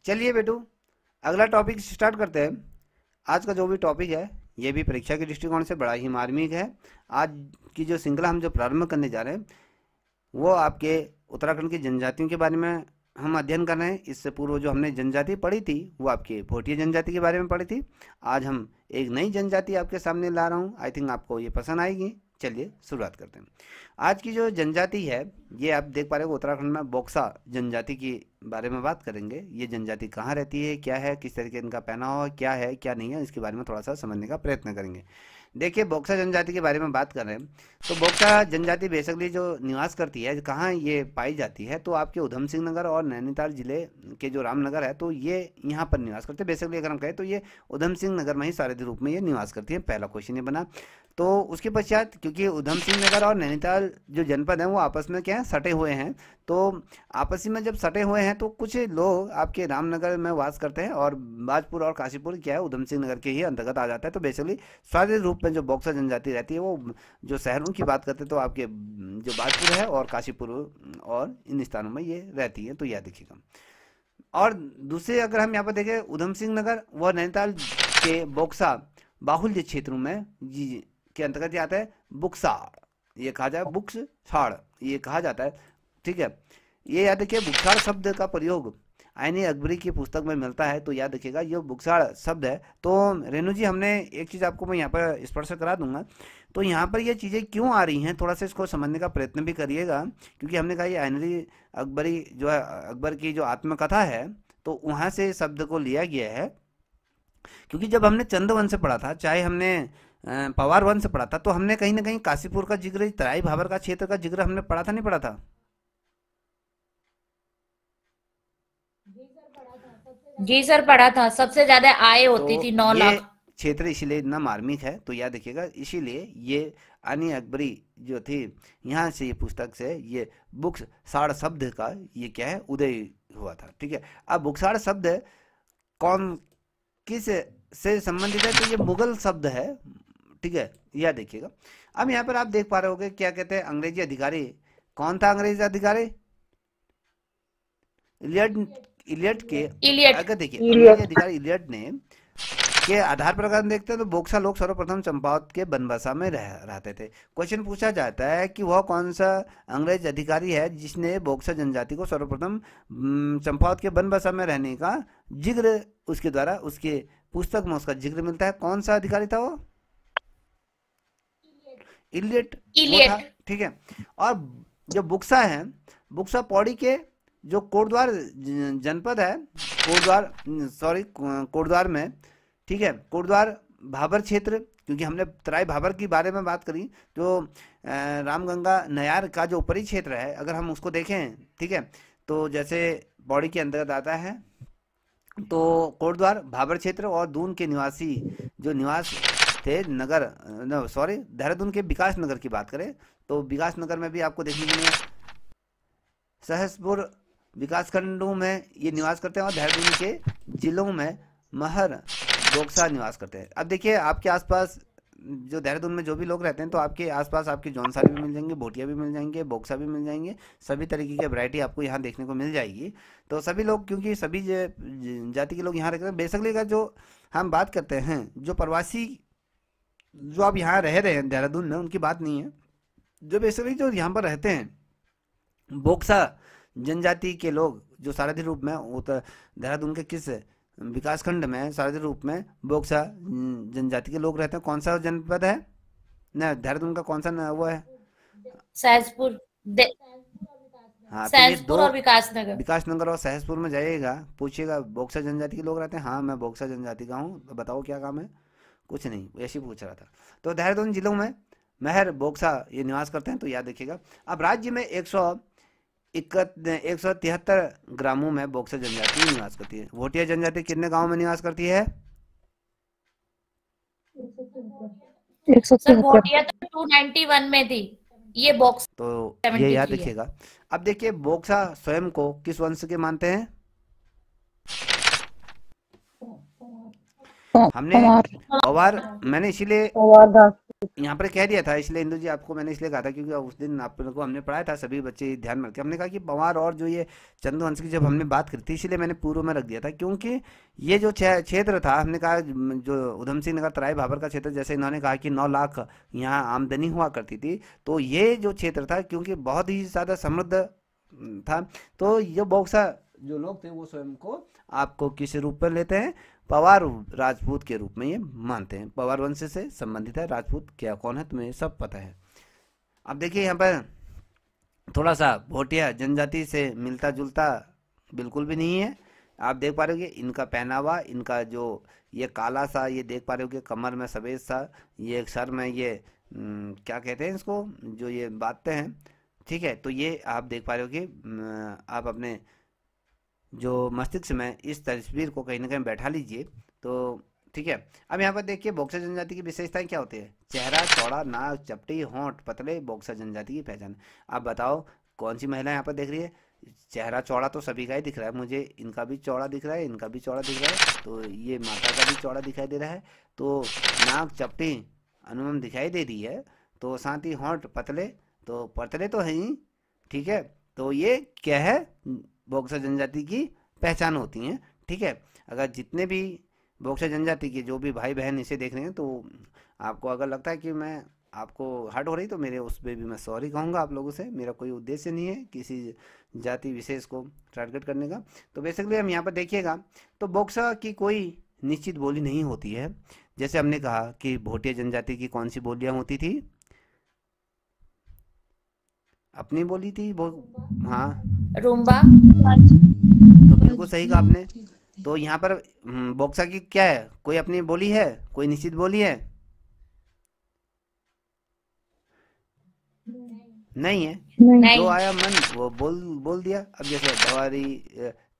चलिए बेटू, अगला टॉपिक स्टार्ट करते हैं। आज का जो भी टॉपिक है ये भी परीक्षा के दृष्टिकोण से बड़ा ही मार्मिक है। आज की जो श्रृंखला हम जो प्रारंभ करने जा रहे हैं वो आपके उत्तराखंड की जनजातियों के बारे में हम अध्ययन कर रहे हैं। इससे पूर्व जो हमने जनजाति पढ़ी थी वो आपके भोटिया जनजाति के बारे में पढ़ी थी। आज हम एक नई जनजाति आपके सामने ला रहा हूँ, आई थिंक आपको ये पसंद आएगी। चलिए शुरुआत करते हैं। आज की जो जनजाति है ये आप देख पा रहे हो, उत्तराखंड में बोक्सा जनजाति की बारे में बात करेंगे। ये जनजाति कहाँ रहती है, क्या है, किस तरीके इनका पहनावा क्या है क्या नहीं है, इसके बारे में थोड़ा सा समझने का प्रयत्न करेंगे। देखिए, बोक्सा जनजाति के बारे में बात कर रहे हैं तो बोक्सा जनजाति बेसिकली जो निवास करती है, कहाँ ये पाई जाती है, तो आपके उधम सिंह नगर और नैनीताल जिले के जो रामनगर है तो ये यहाँ पर निवास करते हैं। बेसिकली अगर हम कहें तो ये उधम सिंह नगर में ही सारे रूप में ये निवास करती है। पहला क्वेश्चन ये बना। तो उसके पश्चात क्योंकि उधम सिंह नगर और नैनीताल जो जनपद हैं वो आपस में क्या है, सटे हुए हैं। तो आपसी में जब सटे हुए हैं तो कुछ लोग आपके रामनगर में वास करते हैं और बाजपुर और काशीपुर क्या है उधम सिंह नगर के ही अंतर्गत आ जाता है। तो बेसिकली स्वाभाविक रूप में जो बॉक्सा जनजाति रहती है वो जो शहरों की बात करते हैं तो आपके जो बाजपुर है और काशीपुर और इन स्थानों में ये रहती है, तो याद रखिएगा। और दूसरे अगर हम यहाँ पर देखें, उधम सिंह नगर व नैनीताल के बोक्सा बाहुल्य क्षेत्रों में जी के अंतर्गत ये आता है बुक्साड़, ये कहा जाए बुक्साड़ ये कहा जाता है। ठीक है, ये याद रखिए बुक्साड़ शब्द का प्रयोग आईनी अकबरी की पुस्तक में मिलता है, तो याद रखिएगा ये बुक्साड़ शब्द है। तो रेणु जी, हमने एक चीज़ आपको मैं यहाँ पर स्पर्श करा दूंगा। तो यहाँ पर ये चीज़ें क्यों आ रही हैं, थोड़ा सा इसको समझने का प्रयत्न भी करिएगा, क्योंकि हमने कहा ये आईनरी अकबरी जो है अकबर की जो आत्मकथा है तो वहाँ से शब्द को लिया गया है। क्योंकि जब हमने चंद वंश पढ़ा था, चाहे हमने पवार वंश पढ़ा था, तो हमने कहीं ना कहीं काशीपुर का जिक्र, तराई भाबर का क्षेत्र का जिक्र हमने पढ़ा था नहीं पढ़ा था? जी सर, पढ़ा था। सबसे ज्यादा आय होती तो थी 9 ये लाख क्षेत्र इसीलिए इतना मार्मिक है, तो याद रखिएगा। इसीलिए ये आनी अकबरी जो थी यहाँ से ये पुस्तक से ये बुक्साड़ शब्द का ये क्या है उदय हुआ था। ठीक है, अब बुक्साड़ शब्द कौन किस से संबंधित है, तो ये मुगल शब्द है। ठीक है, यह देखिएगा। अब यहाँ पर आप देख पा रहे होगे क्या कहते हैं अंग्रेजी अधिकारी, कौन था अंग्रेजी अधिकारी? इलियट। इलियट के इलियट। अगर देखिए अंग्रेजी अधिकारी इलियट ने के आधार पर अगर हम देखते हैं तो बोक्सा लोग सर्वप्रथम चंपावत के बनबसा में रहते थे। क्वेश्चन पूछा जाता है कि वह कौन सा अंग्रेज अधिकारी है जिसने बोक्सा जनजाति को सर्वप्रथम चंपावत के बनबसा में रहने का जिक्र उसके द्वारा उसके पुस्तक में उसका जिक्र मिलता है। कौन सा अधिकारी था वो? इलियट वो था। इलियट। ठीक है, और जो बुक्सा है, बुक्सा पौड़ी के जो कोटद्वार जनपद है, कोटद्वार सॉरी कोटद्वार में, ठीक है, कोटद्वार भाबर क्षेत्र, क्योंकि हमने तराई भाबर की बारे में बात करी, तो रामगंगा नयार का जो ऊपरी क्षेत्र है अगर हम उसको देखें, ठीक है, तो जैसे पौड़ी के अंतर्गत आता है तो कोटद्वार भाबर क्षेत्र और दून के निवासी जो निवास थे नगर सॉरी देहरादून के विकास नगर की बात करें तो विकास नगर में भी आपको देखने के लिए सहसपुर विकास खंडों में ये निवास करते हैं और देहरादून के जिलों में महर बोक्सा निवास करते हैं। अब देखिए आपके आसपास जो देहरादून में जो भी लोग रहते हैं तो आपके आसपास आपके जौनसारी भी मिल जाएंगे, भोटिया भी मिल जाएंगे, बोक्सा भी मिल जाएंगे, सभी तरीके की वैरायटी आपको यहाँ देखने को मिल जाएगी। तो सभी लोग, क्योंकि सभी जाति के लोग यहाँ रहते हैं, बेसिकली का जो हम बात करते हैं जो प्रवासी जो आप यहाँ रह रहे हैं देहरादून में उनकी बात नहीं है, जो बेसिकली जो यहाँ पर रहते हैं बोक्सा जनजाति के लोग जो सारथी रूप में देहरादून के किस विकासखंड में सारथी रूप में बोक्सा जनजाति के लोग रहते हैं। कौन सा जनपद है ना देहरादून का, कौन सा वो है? सहसपुर हाँ, तो ये सहसपुर दो और विकासनगर। विकासनगर और सहसपुर में जाइएगा, पूछिएगा बोक्सा जनजाति के लोग रहते हैं, हाँ मैं बोक्सा जनजाति का हूँ, तो बताओ क्या काम है? कुछ नहीं, ऐसे ही पूछ रहा था। तो देहरादून जिलों में महर बोक्सा ये निवास करते हैं, तो याद रखिएगा। अब राज्य में 173 ग्रामों में बोक्सा जनजाति निवास करती है। भोटिया जनजाति कितने गांव में निवास करती है? सर भोटिया तो 291 में थी, ये बॉक्स तो ये याद 73 है। रखिएगा। अब देखिए बोक्सा स्वयं को किस वंश के मानते हैं? हमने पवार, मैंने इसीलिए यहाँ पर कह दिया था, इसलिए इंदु जी आपको मैंने इसलिए कहा था क्योंकि उस दिन आप लोगों को हमने पढ़ाया था, सभी बच्चे ध्यान में रखते, हमने कहा कि पवार और जो ये चंद्रवंश की जब हमने बात करी थी, इसलिए मैंने पूर्व में रख दिया था, क्योंकि ये जो क्षेत्र था, हमने कहा जो उधम सिंह नगर तराई भाबर का क्षेत्र, जैसे इन्होंने कहा कि 9 लाख यहाँ आमदनी हुआ करती थी, तो ये जो क्षेत्र था क्योंकि बहुत ही ज़्यादा समृद्ध था, तो ये बौक्सा जो लोग थे वो स्वयं को आपको किस रूप में लेते हैं, पवार राजपूत के रूप में ये मानते हैं। पवार वंश से संबंधित है, राजपूत क्या कौन है तुम्हें सब पता है। अब देखिए यहाँ पर थोड़ा सा भोटिया जनजाति से मिलता जुलता बिल्कुल भी नहीं है। आप देख पा रहे हो कि इनका पहनावा, इनका जो ये काला सा, ये देख पा रहे हो कि कमर में सफ़ेद सा, ये सर में ये क्या कहते हैं इसको, जो ये बांधते हैं, ठीक है। तो ये आप देख पा रहे हो कि आप अपने जो मस्तिष्क में इस तस्वीर को कहीं ना कहीं बैठा लीजिए, तो ठीक है। अब यहाँ पर देखिए बॉक्सर जनजाति की विशेषताएं क्या होती है। चेहरा चौड़ा, नाक चपटी, होंठ पतले, बॉक्सर जनजाति की पहचान। आप बताओ कौन सी महिला यहाँ पर देख रही है। चेहरा चौड़ा तो सभी का ही दिख रहा है मुझे, इनका भी चौड़ा दिख रहा है, इनका भी चौड़ा दिख रहा है, तो ये माता का भी चौड़ा दिखाई दे रहा है, तो नाक चपटी अनुमान दिखाई दे रही है, तो साथ ही होंठ पतले, तो पतले तो है ही, ठीक है। तो ये क्या है, बॉक्सर जनजाति की पहचान होती हैं, ठीक है। अगर जितने भी बॉक्सर जनजाति के जो भी भाई बहन इसे देख रहे हैं, तो आपको अगर लगता है कि मैं आपको हर्ट हो रही, तो मेरे उस पर भी मैं सॉरी कहूँगा आप लोगों से। मेरा कोई उद्देश्य नहीं है किसी जाति विशेष को टारगेट करने का। तो बेसिकली हम यहाँ पर देखिएगा, तो बॉक्सर की कोई निश्चित बोली नहीं होती है। जैसे हमने कहा कि भोटिया जनजाति की कौन सी बोलियाँ होती थी, अपनी बोली थी वो, हाँ, रूम्बा। तो बिल्कुल सही कहा आपने। तो यहाँ पर बॉक्सा की क्या है, कोई अपनी बोली है, कोई निश्चित बोली है, नहीं है। जो नहीं। आया मन वो बोल बोल दिया। अब जैसे भवारी,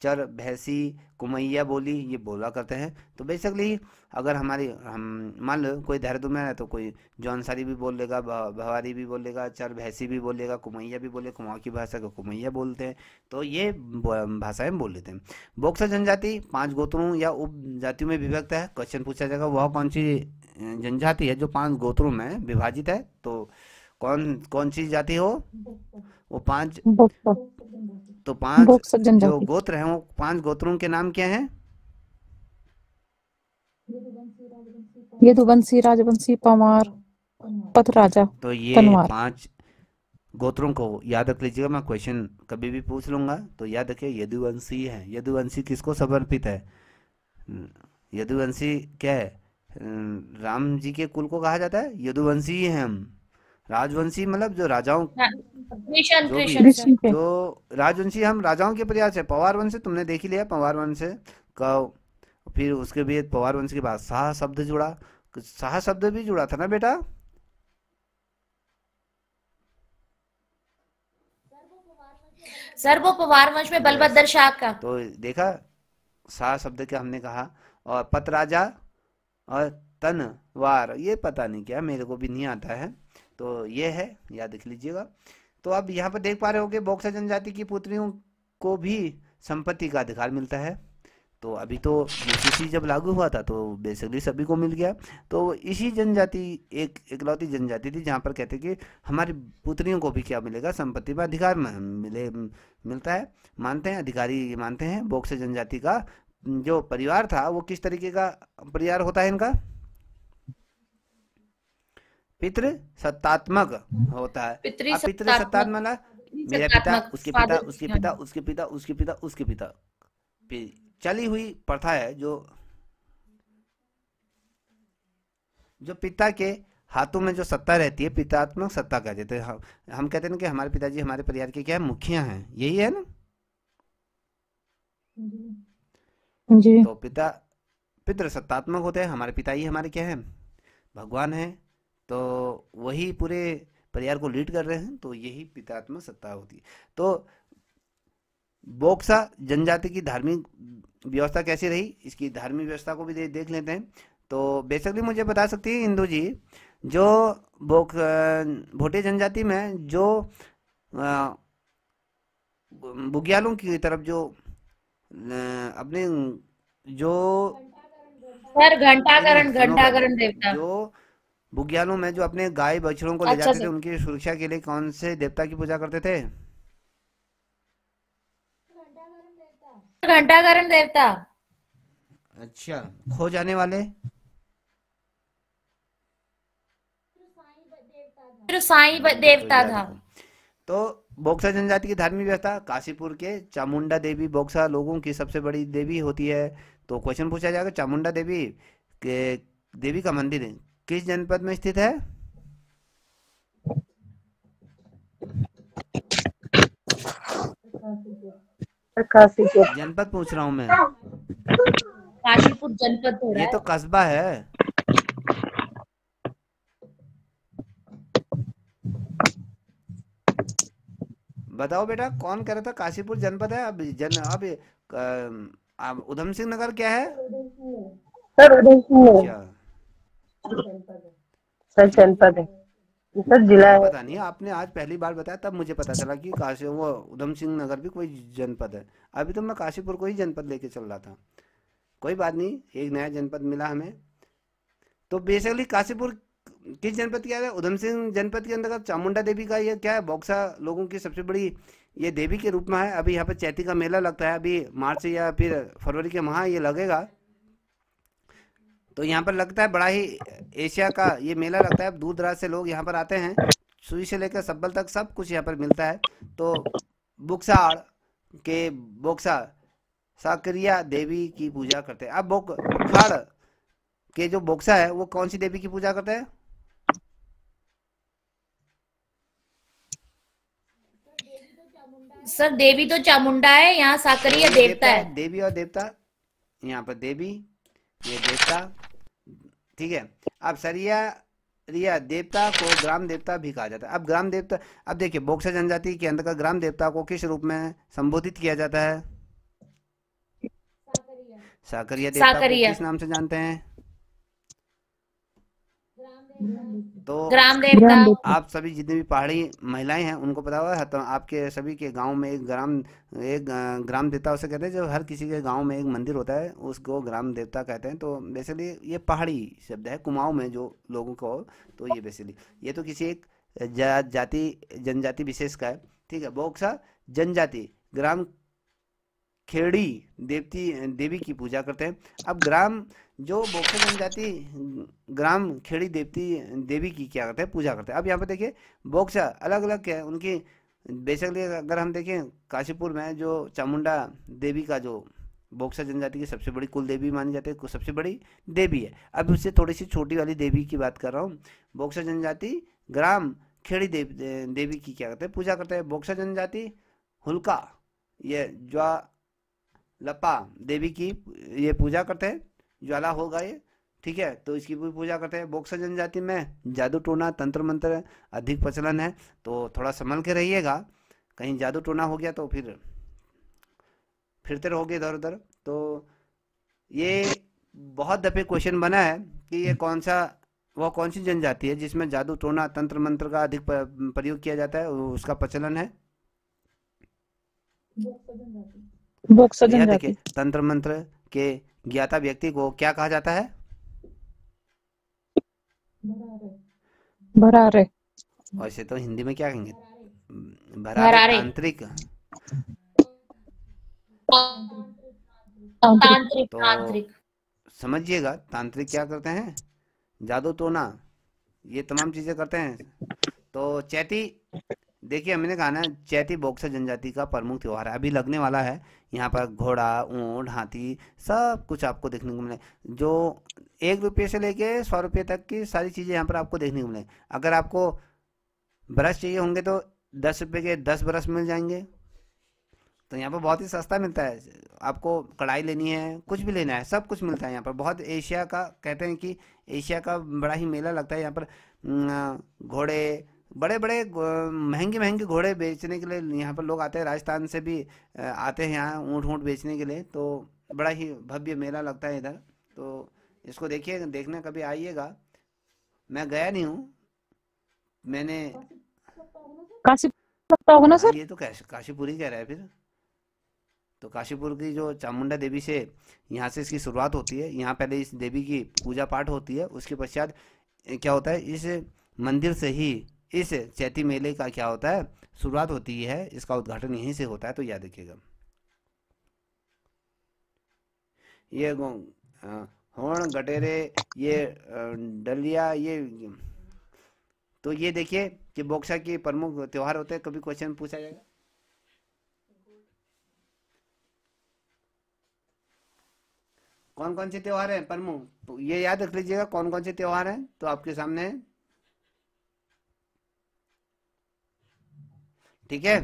चर, भैंसी, कुमैया बोली ये बोला करते हैं। तो बेसिकली अगर हम मान लो कोई देहरादून में है, तो कोई जौनसारी भी बोल लेगा, भवारी भी बोल लेगा, चर भैंसी भी बोल लेगा, कुमैया भी बोले, कुमाऊं की भाषा को कुमैया बोलते हैं। तो ये भाषाएं बोल लेते हैं। बॉक्सर जनजाति 5 गोत्रों या उप जातियों में विभक्त है। क्वेश्चन पूछा जाएगा वह कौन सी जनजाति है जो 5 गोत्रों में विभाजित है, तो कौन कौन सी जाति हो वो 5, बॉक्सर तो 5 बॉक्सर जो जनजाति। गोत्र हैं वो 5 गोत्रों के नाम क्या हैं। यदुवंशी, राजवंशी, पंवार, पथराजा, तो ये तनवार। 5 गोत्रों को याद रख लीजिएगा। मैं क्वेश्चन कभी भी पूछ लूंगा तो याद रखिए, यदुवंशी है। यदुवंशी किसको समर्पित है, यदुवंशी क्या है, राम जी के कुल को कहा जाता है, यदुवंशी ही हैं हम। राजवंशी मतलब जो राजाओं, हाँ, कृष्ण जो भी, कृष्ण सर। ऋषि के। जो राजवंशी हम राजाओं के प्रयास है। पवार वंश तुमने देख ही लिया, पवार वंश का फिर उसके भी पवार वंश के बाद शाह शब्द जुड़ा, शाह शब्द भी जुड़ा था ना बेटा। सर वो पवार वंश में यस, बलभद्र शाह का। तो देखा शाह शब्द का हमने कहा। और पत राजा और तनवार ये पता नहीं क्या, मेरे को भी नहीं आता है, तो ये है, याद रख लीजिएगा। तो अब यहाँ पर देख पा रहे हो कि बॉक्सर जनजाति की पुत्रियों को भी संपत्ति का अधिकार मिलता है। तो अभी तो यूसीसी जब लागू हुआ था तो बेसिकली सभी को मिल गया। तो इसी जनजाति एक इकलौती जनजाति थी जहाँ पर कहते कि हमारी पुत्रियों को भी क्या मिलेगा, संपत्ति में अधिकार मिलता है। मानते हैं, अधिकारी मानते हैं। बॉक्सर जनजाति का जो परिवार था वो किस तरीके का परिवार होता है इनका, पितृ सत्तात्मक होता है। अब पितृ पितृसत्तात्मक। सत्तात्मक मतलब मेरा पिता, सत्तात्मक उसके पिता, फादर। उसके पिता, उसके पिता, उसके पिता, उसके पिता, चली हुई प्रथा है जो पिता के हाथों में जो सत्ता रहती है, पितात्मक सत्ता कह देते हैं। हम कहते हैं कि हमारे पिताजी हमारे परिवार के क्या है, मुखिया हैं, यही है ना। जी। तो पितृ सत्तात्मक होते हैं, हमारे पिता ही हमारे क्या है, भगवान है। तो वही पूरे परिवार को लीड कर रहे हैं, तो यही पितात्मक सत्ता होती है। तो बोक्सा जनजाति की धार्मिक व्यवस्था कैसी रही, इसकी धार्मिक व्यवस्था को भी देख लेते हैं। तो बेसिकली मुझे बता सकती है इंदु जी, जो भोटे जनजाति में जो बुग्यालों की तरफ जो अपने जो सर नहीं नहीं घंटाकरण, सुनो पहले, घंटाकरण देवता। जो बुग्यालों में जो अपने गाय बछड़ों को ले अच्छा जाते थे सर। उनकी सुरक्षा के लिए कौन से देवता की पूजा करते थे? घंटाकरण देवता। अच्छा। खो जाने वाले? फिर साईं तो देवता यह था। देखो, तो बोक्सा जनजाति की धार्मिक व्यवस्था, काशीपुर के चामुंडा देवी बोक्सा लोगों की सबसे बड़ी देवी होती है। तो क्वेश्चन पूछा जाएगा, चामुंडा देवी के देवी का मंदिर किस जनपद में स्थित है? काशीपुर। जनपद पूछ रहा हूँ मैं। काशीपुर जनपद हो रहा ये है। तो कस्बा है। बताओ बेटा, कौन कह रहा था काशीपुर जनपद है? अब उधम सिंह नगर क्या है? सर उदयपुर है। अच्छा। सर जनपद है। सर जिला मुझे है। पता नहीं, आपने आज पहली बार बताया तब मुझे पता चला कि काशी वो उधम सिंह नगर भी कोई जनपद है। अभी तो मैं काशीपुर को ही जनपद लेके चल रहा था। कोई बात नहीं, एक नया जनपद मिला हमें। तो बेसिकली काशीपुर किस जनपद क्या है? उधम सिंह जनपद के अंतर्गत चामुंडा देवी का ये क्या है, बॉक्सा लोगों की सबसे बड़ी ये देवी के रूप में है। अभी यहाँ पर चैती का मेला लगता है, अभी मार्च या फिर फरवरी के माह ये लगेगा। तो यहाँ पर लगता है बड़ा ही एशिया का ये मेला लगता है, दूर दराज से लोग यहाँ पर आते हैं। सुई से लेकर सब्बल तक सब कुछ यहाँ पर मिलता है। तो बुक्साड़ के बोक्सा साकरिया देवी की पूजा करते हैं। अब बुखाड़ के जो बोक्सा है वो कौन सी देवी की पूजा करते हैं? सर देवी तो चामुंडा है, यहाँ तो साकरिया ये देवता देवता है। है, देवी और देवता। यहाँ पर देवी, ये देवता। ठीक है। अब सरिया रिया देवता को ग्राम देवता भी कहा जाता है। अब ग्राम देवता, अब देखिए बोक्सा जनजाति के अंतर्गत ग्राम देवता को किस रूप में संबोधित किया जाता है? साकरिया देवता को साकरिया। किस नाम से जानते हैं? तो ग्राम देवता। आप सभी जितनी भी पहाड़ी महिलाएं हैं उनको पता होगा, तो आपके सभी के गांव में एक ग्राम देवता उसे कहते हैं। जो हर किसी के गांव में एक मंदिर होता है उसको ग्राम देवता कहते हैं। तो बेसिकली ये पहाड़ी शब्द है, कुमाऊं में जो लोगों को। तो ये बेसिकली ये तो किसी एक जाति जनजाति विशेष का है। ठीक है। बोक्सा जनजाति ग्राम खेड़ी देवी की पूजा करते हैं। अब ग्राम जो बोक्सा जनजाति ग्राम खेड़ी देवी की क्या करते हैं, पूजा करते हैं। अब यहाँ पे देखिए बोक्सा अलग अलग क्या है उनकी। बेसिकली अगर हम देखें काशीपुर में जो चामुंडा देवी का जो बोक्सा जनजाति की सबसे बड़ी कुल देवी मानी जाती है, सबसे बड़ी देवी है। अब उससे थोड़ी सी छोटी वाली देवी की बात कर रहा हूँ। बोक्सा जनजाति ग्राम खेड़ी देवी की क्या करते हैं, पूजा करते हैं। बोक्सा जनजाति हुल्का ये ज्वालपा देवी की ये पूजा करते हैं। ज्वाला होगा ये। ठीक है। तो इसकी भी पूजा करते हैं। बोक्सा जनजाति में जादू टोना तंत्र मंत्र अधिक प्रचलन है, तो थोड़ा संभल के रहिएगा, कहीं जादू टोना हो गया तो फिर फिरते रहोगे इधर उधर। तो ये बहुत दफे क्वेश्चन बना है कि ये कौन सी जनजाति है जिसमें जादू टोना तंत्र मंत्र का अधिक प्रयोग किया जाता है, उसका प्रचलन है। बोक्सा यह देखिए, जनजाति। तंत्र मंत्र के ज्ञाता व्यक्ति को क्या कहा जाता है? भरारे। वैसे तो हिंदी में क्या कहेंगे? भरारे भरारे। तांत्रिक। तांत्रिक। तो तांत्रिक। समझिएगा, तांत्रिक क्या करते हैं? जादू टोना ये तमाम चीजें करते हैं। तो चैती, देखिए हमने कहा ना चैती बोक्सा जनजाति का प्रमुख त्योहार है, अभी लगने वाला है। यहाँ पर घोड़ा ऊंट हाथी सब कुछ आपको देखने को मिले। जो 1 रुपये से लेके 100 रुपये तक की सारी चीज़ें यहाँ पर आपको देखने को मिले। अगर आपको ब्रश चाहिए होंगे तो 10 रुपये के 10 ब्रश मिल जाएंगे। तो यहाँ पर बहुत ही सस्ता मिलता है। आपको कढ़ाई लेनी है, कुछ भी लेना है, सब कुछ मिलता है यहाँ पर। बहुत एशिया का कहते हैं कि एशिया का बड़ा ही मेला लगता है यहाँ पर। घोड़े बड़े बड़े महंगे महंगे घोड़े बेचने के लिए यहाँ पर लोग आते हैं। राजस्थान से भी आते हैं यहाँ ऊँट ऊँट बेचने के लिए। तो बड़ा ही भव्य मेला लगता है इधर। तो इसको देखिए, देखने कभी आइएगा। मैं गया नहीं हूँ, मैंने। काशीपुर लगता होगा ना हाँ, सर? ये तो काशीपुर ही कह रहा है फिर। तो काशीपुर की जो चामुंडा देवी से यहाँ से इसकी शुरुआत होती है। यहाँ पहले इस देवी की पूजा पाठ होती है, उसके पश्चात क्या होता है, इस मंदिर से ही इस चैती मेले का क्या होता है, शुरुआत होती है, इसका उद्घाटन यहीं से होता है, तो याद रखिएगा। ये होर्ण गटेरे, ये डलिया, ये तो ये देखिए कि बोक्सा के प्रमुख त्योहार होते हैं, कभी क्वेश्चन पूछा जाएगा। कौन कौन से त्योहार हैं प्रमुख, तो ये याद रख लीजिएगा कौन कौन से त्योहार हैं, तो आपके सामने है, ठीक है।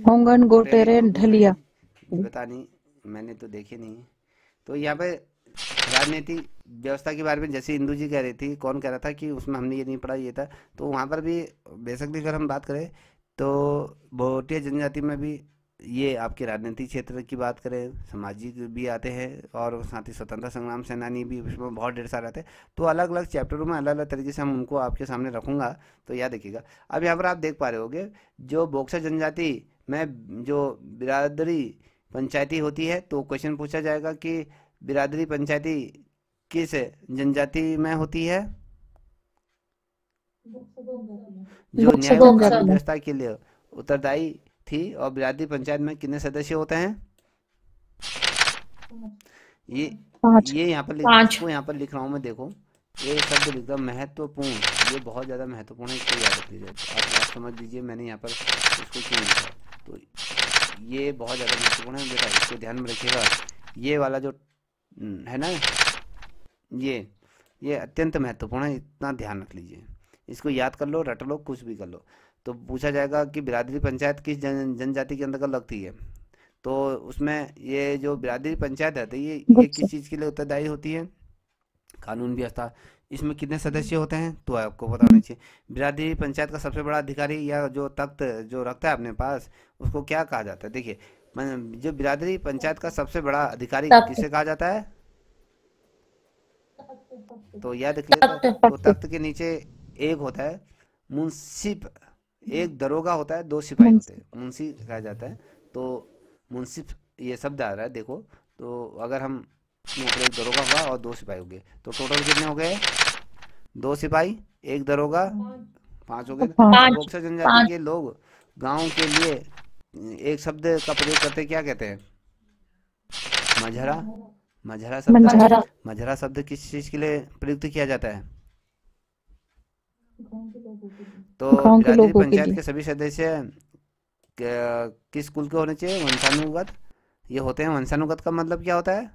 होंगन गोटेरे तो ढलिया। पता नहीं, मैंने तो देखे नहीं। तो यहाँ पे राजनीति व्यवस्था के बारे में जैसे इंदू जी कह रही थी, कौन कह रहा था कि उसमें हमने ये नहीं पढ़ा, ये था, तो वहाँ पर भी बेसिकली अगर हम बात करें तो भोटिया जनजाति में भी ये आपके राजनीतिक क्षेत्र की बात करें, सामाजिक भी आते हैं, और साथ ही स्वतंत्रता संग्राम सेनानी भी उसमें बहुत ढेर सारे आते हैं। तो अलग अलग चैप्टरों में अलग अलग तरीके से हम उनको आपके सामने रखूंगा, तो याद रखिएगा। अब यहाँ पर आप देख पा रहे होगे जो बोक्सा जनजाति में जो बिरादरी पंचायती होती है, तो क्वेश्चन पूछा जाएगा कि बिरादरी पंचायती किस जनजाति में होती है, जो बोक्सा न्याय व बोक्सा कानून जनजाति। व्यवस्था के लिए उत्तरदायी थी, और बिरादरी पंचायत में कितने सदस्य होते हैं, ये 5। ये यहाँ पर पांच। इसको यहाँ पर लिख रहा हूँ मैं, देखो ये शब्द लिख रहा हूँ महत्वपूर्ण, ये बहुत ज़्यादा महत्वपूर्ण है, इसको याद रख लीजिए। आप समझ लीजिए मैंने यहाँ पर इसको क्यों लिखा है, तो ये बहुत ज़्यादा महत्वपूर्ण है बेटा, इसको ध्यान में रखिएगा। ये वाला जो है ना, ये अत्यंत महत्वपूर्ण है, इतना ध्यान रख लीजिए, इसको याद कर लो, रट लो, कुछ भी कर लो। तो पूछा जाएगा कि बिरादरी पंचायत किस जनजाति के अंतर्गत लगती है, तो उसमें ये जो बिरादरी पंचायत है, तो ये बोक्सा। किस चीज़ के लिए उत्तरदायी होती है, कानून व्यवस्था। इसमें कितने सदस्य होते हैं, तो आपको पता होना चाहिए। बिरादरी पंचायत का सबसे बड़ा अधिकारी या जो तख्त जो रखता है अपने पास, उसको क्या कहा जाता है, देखिए जो बिरादरी पंचायत का सबसे बड़ा अधिकारी तख्त। किसे कहा जाता है, तो याद रख लिया, तख्त। तो तख्त के नीचे एक होता है मुंसिफ, एक दरोगा होता है, 2 सिपाही होते हैं, मुंशी कहा जाता है। तो मुंसिफ ये शब्द आ रहा है, देखो, तो अगर हम यहाँ पर एक दरोगा हुआ और 2 सिपाही हो गए, तो टोटल कितने हो गए, 2 सिपाही, एक दरोगा, 5 हो गए। अब 5। बोक्सा जनजाति पांच। के लोग गांव के लिए एक शब्द का प्रयोग करते हैं, क्या कहते हैं, मझरा। मझरा शब्द, मंझारा। मझरा शब्द किस चीज के लिए प्रयुक्त किया जाता है, तो गांव के बिरादरी लोगों के पंचायत लिए। के सभी सदस्य किस कुल के होने चाहिए, वंशानुगत ये होते हैं। वंशानुगत का मतलब क्या होता है,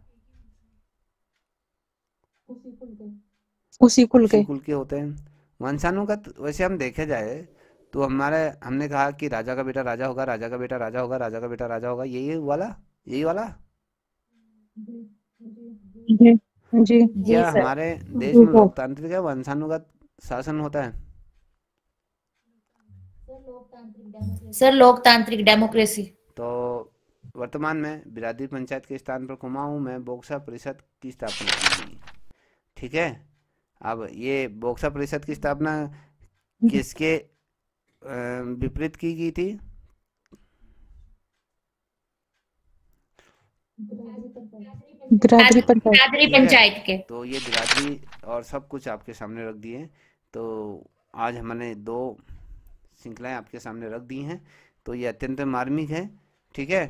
उसी कुल उसी के। कुल के होते हैं। वंशानुगत वैसे हम देखे जाए तो हमने कहा कि राजा का बेटा राजा होगा, राजा का बेटा राजा होगा, राजा का बेटा राजा होगा, यही वाला जी जी जी क्या सर। हमारे देश जी में सर। लोकतांत्रिक है, वंशानुगत शासन होता है, सर लोकतांत्रिक डेमोक्रेसी। तो वर्तमान में बिरादरी पंचायत के स्थान पर कुमाऊं में बोक्सा परिषद की स्थापना की गई, ठीक है। अब ये बोक्सा परिषद की स्थापना किसके विपरीत की गई थी, बिरादरी पंचायत। बिरादरी ठीक है। पंचायत के। तो ये बिरादरी और सब कुछ आपके सामने रख दिए। तो आज हमने 2 श्रृंखलाएं आपके सामने रख दी हैं, तो ये अत्यंत मार्मिक है, ठीक है।